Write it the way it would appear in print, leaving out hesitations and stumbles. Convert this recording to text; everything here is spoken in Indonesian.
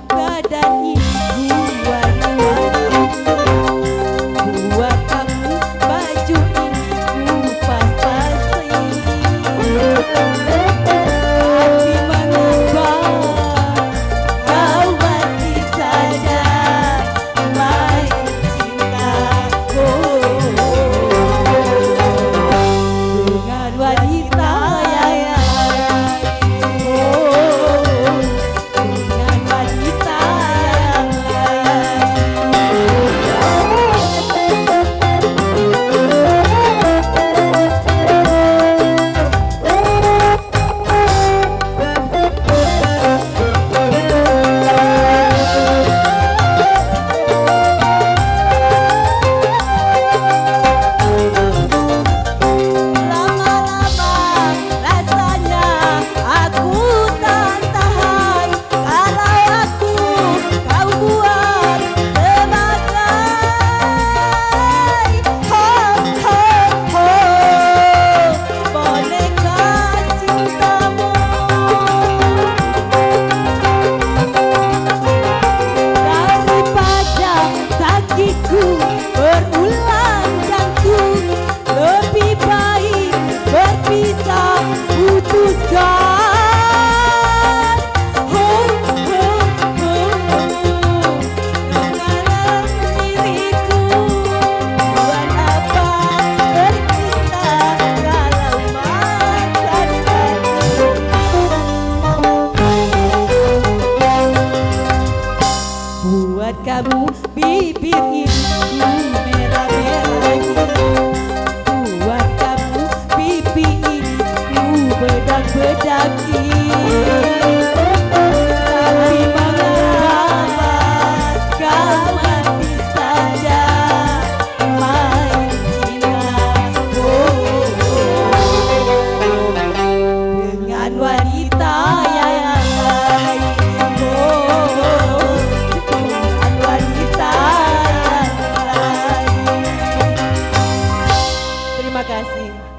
badan ini buat kamu baju ini ku pas-pasi. Tapi mengapa kau masih saja main cinta dengan wanita yang dengan wanita yang lama-lama rasanya aku tak tahan kalau aku kau buat sebagai boneka cintamu. Daripada sakitku berulang jantung, lebih baik berpisah, putuskan. Dengarlah diriku, buat apa bercinta kalau makan hati. Buat kamu bibir ini merah-merah, buat kamu pipi ini ku bedak-bedaki. Tapi mengapa kau masih saja main cinta dengan wanita yang lain. Dengan wanita yang lain. Terima kasih.